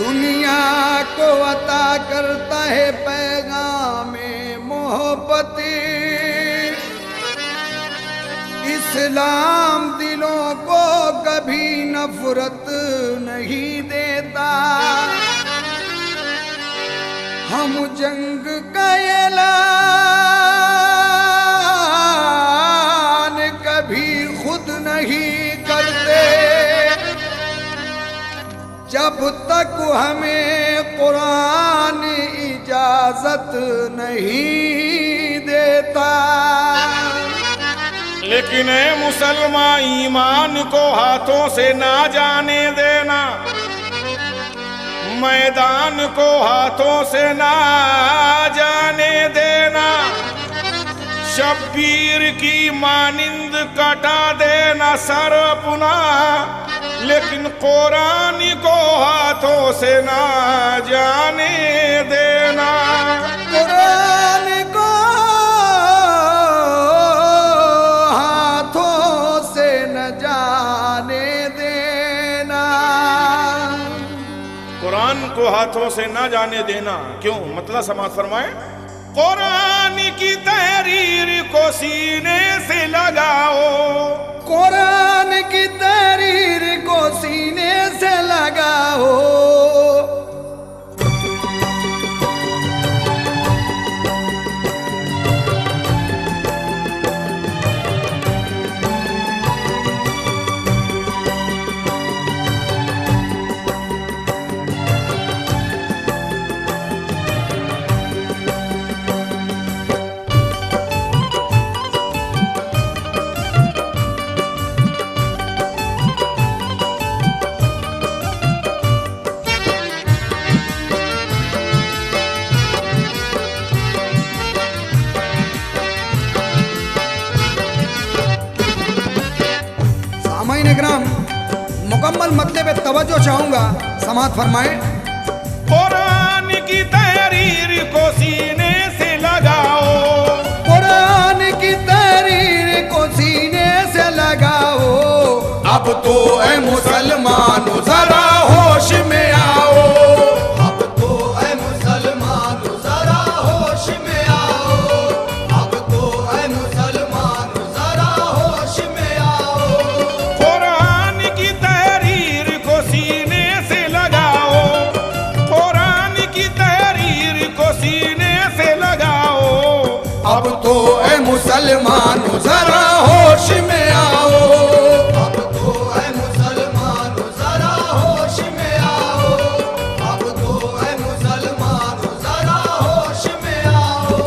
दुनिया को अता करता है पैगाम मोहब्बती, इस्लाम दिलों को कभी नफरत नहीं देता। हम जंग का ऐलान कभी खुद नहीं करते, जब तक हमें कुरान इजाजत नहीं देता। लेकिन ए मुसलमान, ईमान को हाथों से ना जाने देना, मैदान को हाथों से ना जाने देना, शब्बीर की मानिंद कटा देना सर अपना, लेकिन कुरान को हाथों से ना जाने देना। कुरान को हाथों से न जाने देना। कुरान को हाथों से ना जाने देना क्यों? मतलब समाज फरमाए, कुरान की तहरीर को सीने से लगाओ, कुरान की तहरीर को सीने से लगाओ। ग्राम मुकम्मल मतलब पे तवज्जो चाहूंगा, समात फरमाए। कुरान की तहरीर को सीने से लगाओ, कुरान की तहरीर को सीने से लगाओ। अब तो ऐ मुसलमान जरा होश में आओ, अब तो ऐ मुसलमान जरा होश में आओ, अब तो ऐ मुसलमान जरा होश में आओ। कुरान की तहरीर को सीने से लगाओ, कुरान की तहरीर को सीने से लगाओ। अब तो ऐ मुसलमान जरा होश में आओ, अब तो ऐ मुसलमान जरा होश में आओ, अब तो ऐ मुसलमान जरा होश में आओ।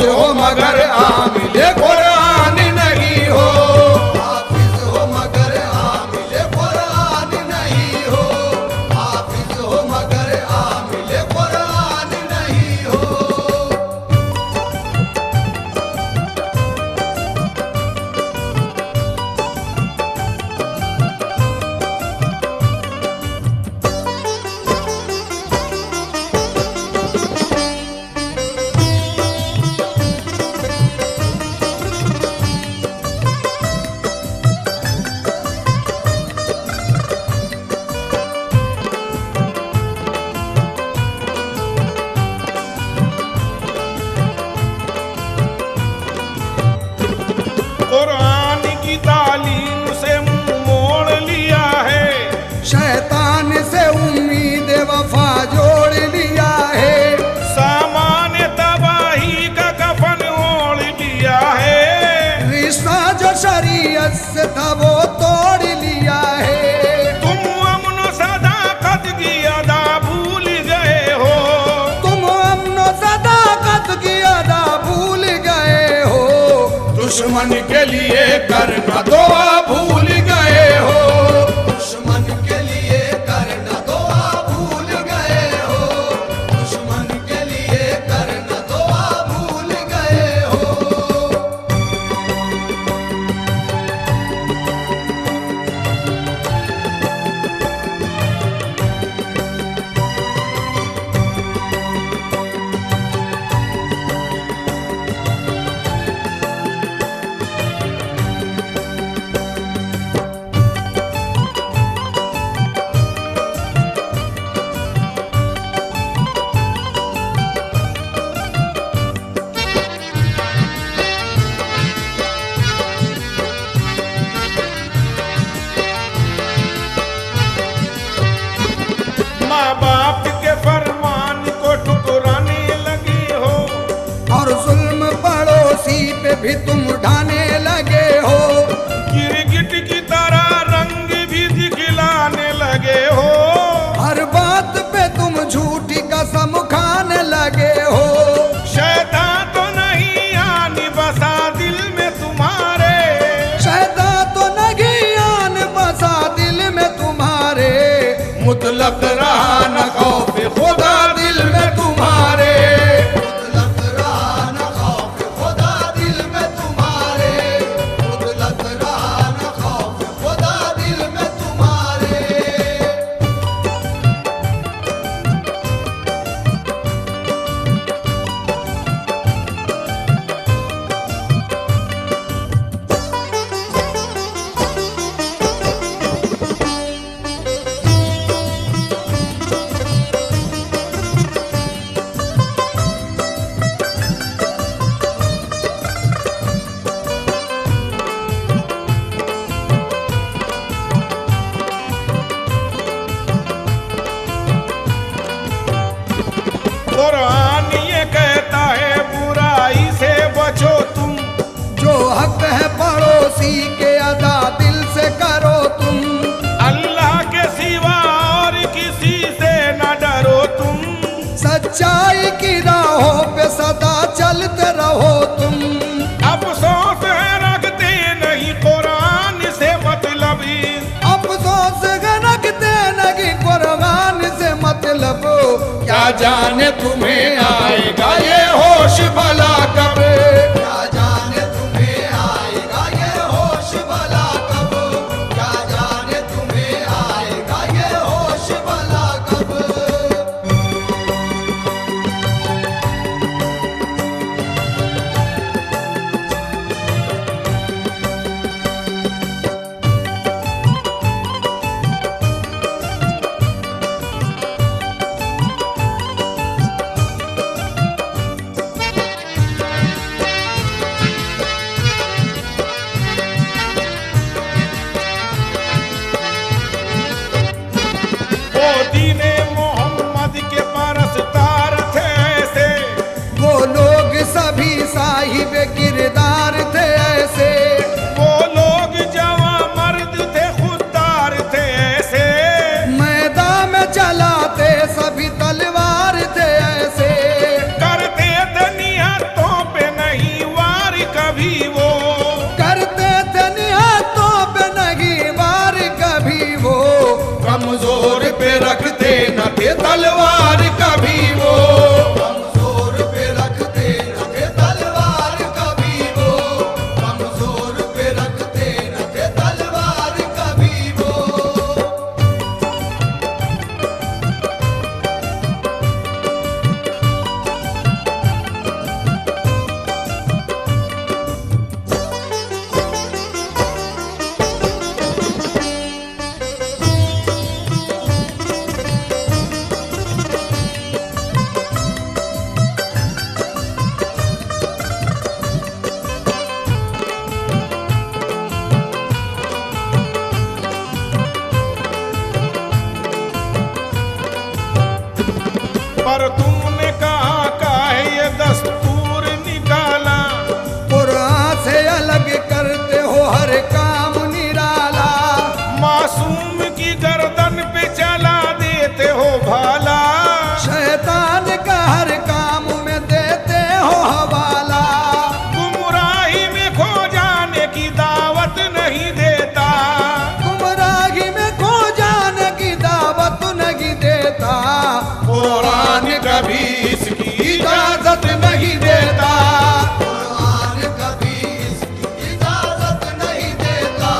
हो मगर आमिले कुरान नहीं हो, हाफिज हो मगर आमिले कुरान नहीं हो, हाफिज हो मगर आमिले कुरान नहीं हो। कुरान की तालीम से मुंह मोड़ लिया है, शैतान से उम्मीद वफा जोड़ लिया है, सामान्य तबाही का कफन ओढ़ लिया है, रिश्ता जो शरीयत से था वो तोड़ लिया है। तुम अमन सदाकत की अदा भूल गए हो, तुम अमन सदाकत की अदा भूल गए हो, दुश्मन के लिए करना दुआ भूल गए हो, दुश्मन के लिए करना दुआ भूल गए हो, दुश्मन के लिए करना दुआ भूल गए हो। माँ बाप के फरमान को ठुकराने लगी हो, और जुल्म पड़ोसी पे भी तुम ढाने लगे हो, गिरगिट की तरह रंग भी दिखलाने लगे हो, हर बात पे तुम झूठी कसम खाने लगे हो। शैतान तो नहीं आनी बसा दिल में तुम्हारे, शैतान तो नहीं आन बसा दिल में तुम्हारे, मुतलक रहा न खौफ खुदा दिल में तुम्हारे, मुतलक रहा न खौफ खुदा दिल में तुम्हारे, मुतलक रहा न खौफ खुदा दिल में तुम्हारे। कुरान ये कहता है बुराई से बचो तुम, जो हक है पड़ोसी के अदा दिल से करो तुम, अल्लाह के सिवा और किसी से न डरो तुम, सच्चाई की राहों पे सदा चलते रहो तुम। अफसोस है रखते नहीं कुरान से मतलबी, अफसोस है रखते नहीं कुरान से मतलब, क्या जाने तुम्हें आएगा ये होश भला कब, क्या जाने तुम्हें आएगा ये होश भला कब, क्या जाने तुम्हें आएगा ये होश भला कब। कभी वो, करते थे निहातों पे नहीं वार कभी वो, कमजोर पे रखते न थे तलवार कभी वो, कमजोर पे रखते न थे तलवार कभी वो, कमजोर पे रखते न थे तलवार कभी वो। पर तुमने कहा काहे ये दस्तूर निकाला, कुरान से अलग करते हो हर काम निराला, मासूम की गर्दन पे चला देते हो भाला, शैतान का हर काम में देते हो हवाला, गुमराही में खो जाने की दावत नहीं देता, गुमराही में खो जाने की दावत नहीं देता, कुरान कभी इसकी इजाजत नहीं देता, कुरान कभी इसकी इजाजत नहीं देता,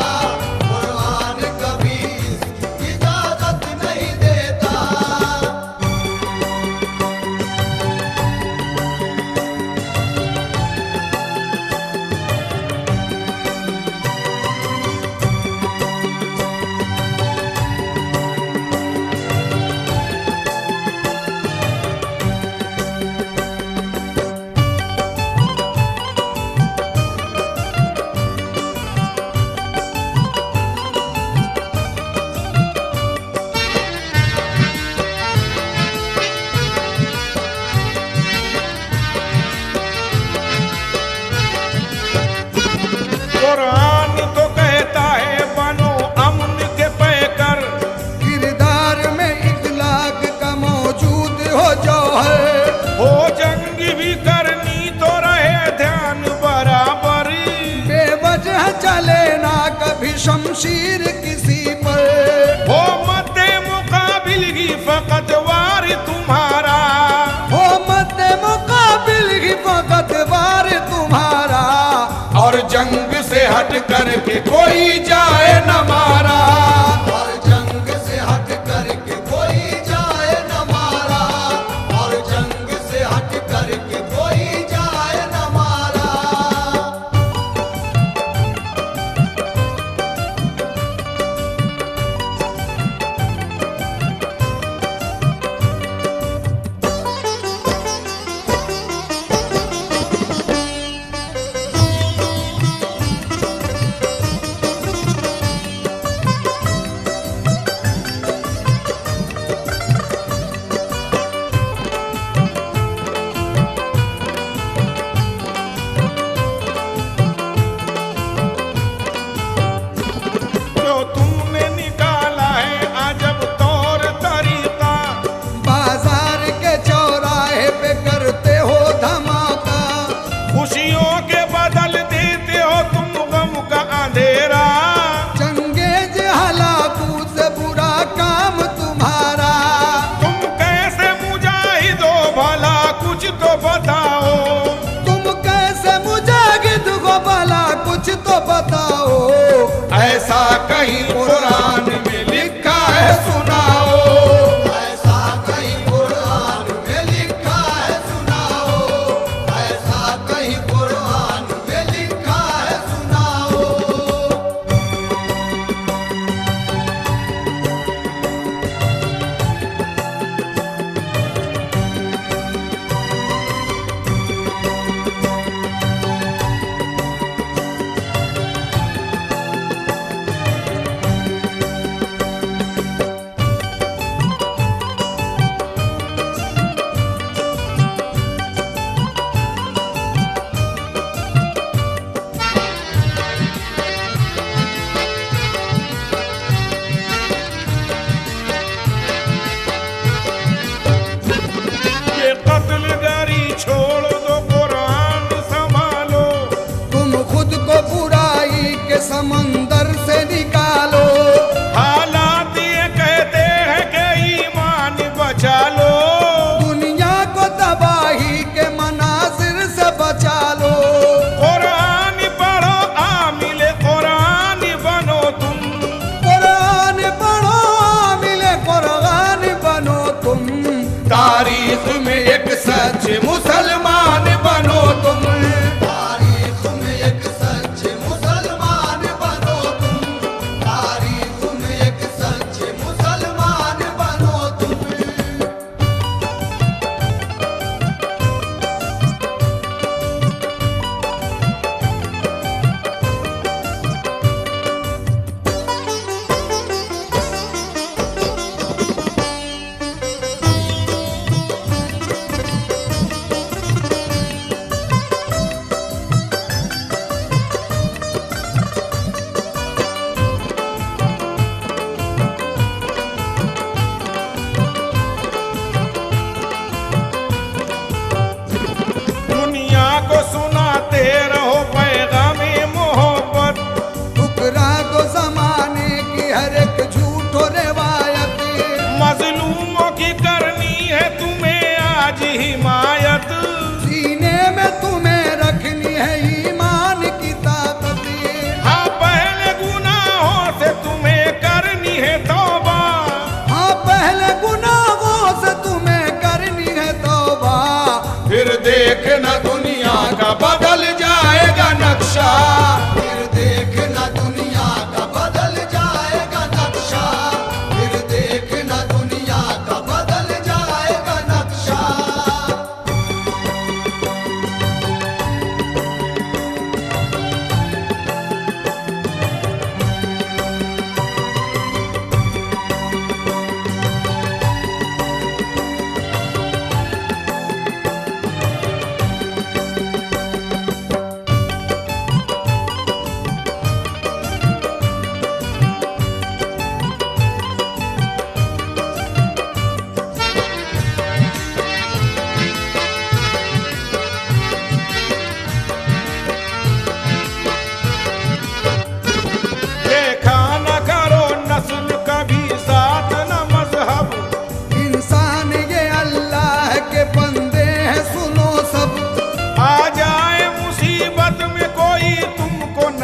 कुरान कभी इसकी इजाजत नहीं देता। कुरान तो कहता है बनो अमन के पैकर, किरदार में इखलाक का मौजूद हो जौहर, हो जंग भी करनी तो रहे ध्यान बराबर, बेवजह चले ना कभी शमशीर किसी पर, हो मद्दे मुकाबिल ही फकत वार तुम्हारा, हो मद्दे मुकाबिल ही फकत वार तुम्हारा, और जंग से हट करके कोई जाए न मारा, और जंग से हट करके कोई जाए न मारा, और जंग से हट करके कोई जाए न मारा। जो तुमने निकाला है अजब तौर तरीका, बाजार के चौराहे पे करते हो धमाका, खुशियों के बदल देते हो तुम गम का अंधेरा, चंगेज हलाकू से बुरा काम तुम्हारा, तुम कैसे मुजाहिद हो भला कुछ तो बताओ, तुम कैसे मुजाहिद हो भला कुछ तो बताओ, ऐसा कहीं कुरान में लिखा है सुनाओ, ऐसा कहीं कुरान में लिखा है सुनाओ, ऐसा कहीं कुरान में लिखा है सुनाओ।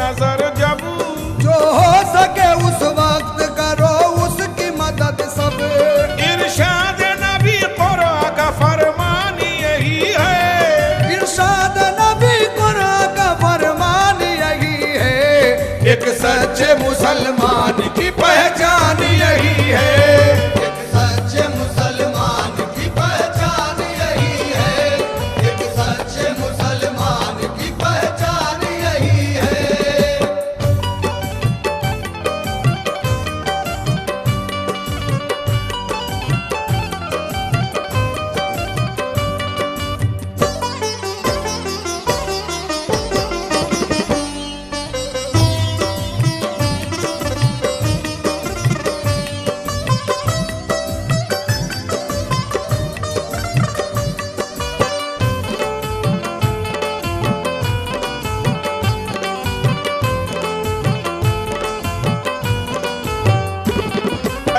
नजर जब, जो हो सके उस वक्त करो उसकी मदद सब। इरशाद नबी कुरान का फरमान यही है, इरशाद नबी कुरान का फरमान यही है। एक सच्चे मुसलमान की पहचान यही है। एक सच्चे मुसलमान की पहचान यही है। एक सच्चे मुसलमान की पहचान यही है।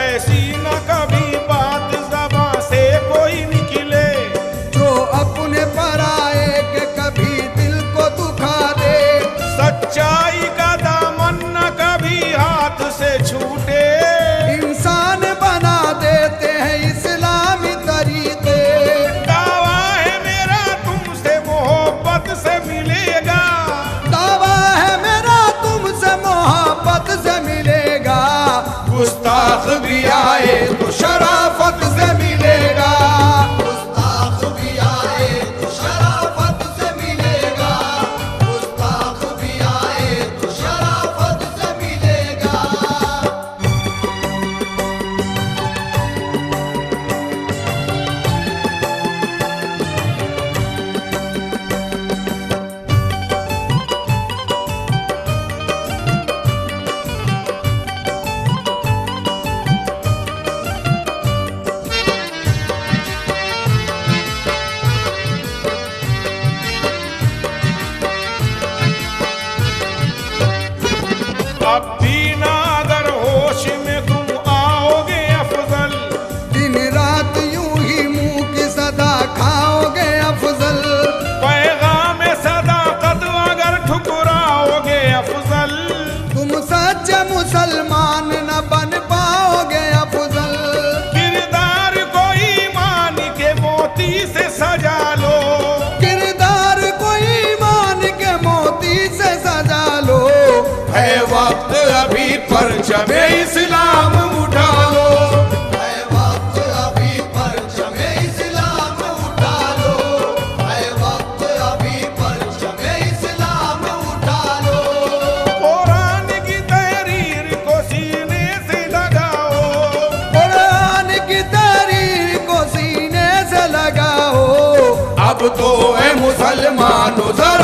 ऐसी न कभी बात ज़बां से कोई निकले, जो अपने पराए के कभी दिल को दुखा दे। सच्चाई का दामन न कभी हाथ से छूटे, इंसान बना देते हैं इस्लामी तरीके। दावा है मेरा तुमसे मोहब्बत से मिलेगा, दावा है मेरा तुमसे मोहब्बत से मिलेगा। गुस्ताख भी आए तो शराफत से मिलेगा। गुस्ताख भी आए तो शराफत से मिलेगा। गुस्ताख भी आए तो शराफत से मिलेगा। अब भी ना अगर होश में तुम आओगे अफजल, दिन रात यूं ही मुंह की सदा खाओगे अफजल। पैगाम सदाकत अगर ठुकराओगे अफजल, तुम सच्चे मुसलमान न बन पाओगे अफजल। किरदार को ईमान के मोती से सजा लो, किरदार को ईमान के मोती से सजा लो। है वक्त अभी परचमे इस्लाम उठा लो। है वक्त अभी परचमे इस्लाम उठा लो। है वक्त अभी परचमे इस्लाम उठा लो। कुरान की तहरीर को सीने से लगाओ, कुरान की तहरीर को सीने से लगाओ। अब तो है मुसलमानों जरा